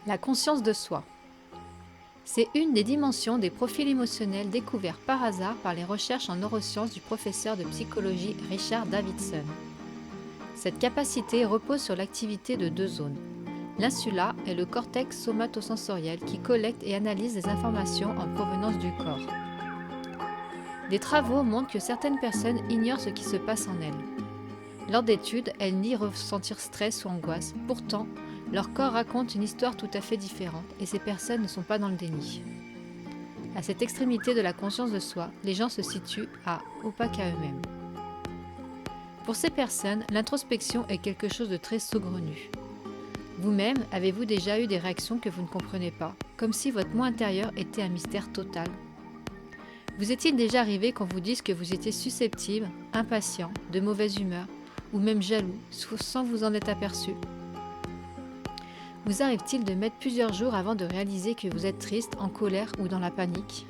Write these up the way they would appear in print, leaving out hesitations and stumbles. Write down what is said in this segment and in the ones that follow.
La conscience de soi. C'est une des dimensions des profils émotionnels découverts par hasard par les recherches en neurosciences du professeur de psychologie Richard Davidson. Cette capacité repose sur l'activité de deux zones. L'insula est le cortex somatosensoriel qui collecte et analyse les informations en provenance du corps. Des travaux montrent que certaines personnes ignorent ce qui se passe en elles. Lors d'études, elles nient ressentir stress ou angoisse. Pourtant, leur corps raconte une histoire tout à fait différente et ces personnes ne sont pas dans le déni. À cette extrémité de la conscience de soi, les gens se situent opaques à eux-mêmes. Pour ces personnes, l'introspection est quelque chose de très saugrenu. Vous-même, avez-vous déjà eu des réactions que vous ne comprenez pas, comme si votre moi intérieur était un mystère total ? Vous est-il déjà arrivé qu'on vous dise que vous étiez susceptible, impatient, de mauvaise humeur, ou même jaloux, sans vous en être aperçu ? Vous arrive-t-il de mettre plusieurs jours avant de réaliser que vous êtes triste, en colère ou dans la panique ?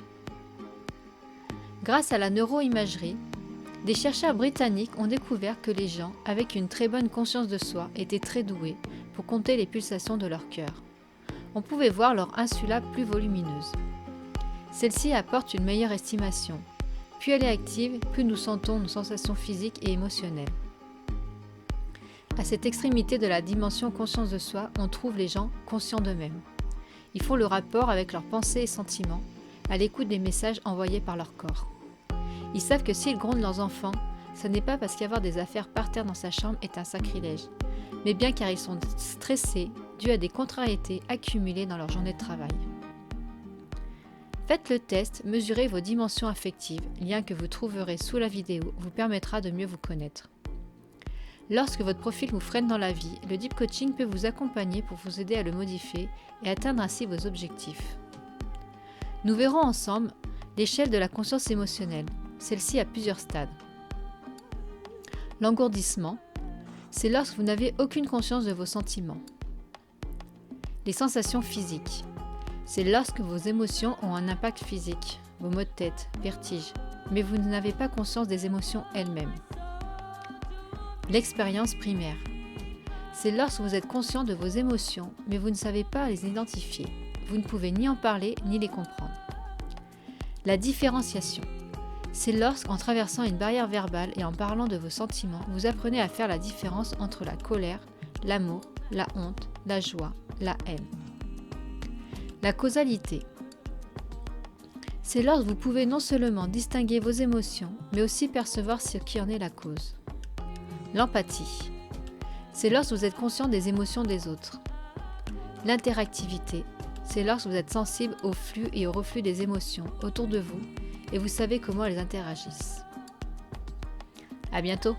Grâce à la neuroimagerie, des chercheurs britanniques ont découvert que les gens avec une très bonne conscience de soi étaient très doués pour compter les pulsations de leur cœur. On pouvait voir leur insula plus volumineuse. Celle-ci apporte une meilleure estimation. Plus elle est active, plus nous sentons nos sensations physiques et émotionnelles. À cette extrémité de la dimension conscience de soi, on trouve les gens conscients d'eux-mêmes. Ils font le rapport avec leurs pensées et sentiments, à l'écoute des messages envoyés par leur corps. Ils savent que s'ils grondent leurs enfants, ce n'est pas parce qu'avoir des affaires par terre dans sa chambre est un sacrilège, mais bien car ils sont stressés, dû à des contrariétés accumulées dans leur journée de travail. Faites le test, mesurez vos dimensions affectives, lien que vous trouverez sous la vidéo vous permettra de mieux vous connaître. Lorsque votre profil vous freine dans la vie, le Deep Coaching peut vous accompagner pour vous aider à le modifier et atteindre ainsi vos objectifs. Nous verrons ensemble l'échelle de la conscience émotionnelle. Celle-ci a plusieurs stades. L'engourdissement, c'est lorsque vous n'avez aucune conscience de vos sentiments. Les sensations physiques, c'est lorsque vos émotions ont un impact physique, vos maux de tête, vertiges, mais vous n'avez pas conscience des émotions elles-mêmes. L'expérience primaire, c'est lorsque vous êtes conscient de vos émotions, mais vous ne savez pas les identifier. Vous ne pouvez ni en parler, ni les comprendre. La différenciation, c'est lorsqu'en traversant une barrière verbale et en parlant de vos sentiments, vous apprenez à faire la différence entre la colère, l'amour, la honte, la joie, la haine. La causalité, c'est lorsque vous pouvez non seulement distinguer vos émotions, mais aussi percevoir ce qui en est la cause. L'empathie, c'est lorsque vous êtes conscient des émotions des autres. L'interactivité, c'est lorsque vous êtes sensible au flux et au reflux des émotions autour de vous et vous savez comment elles interagissent. À bientôt!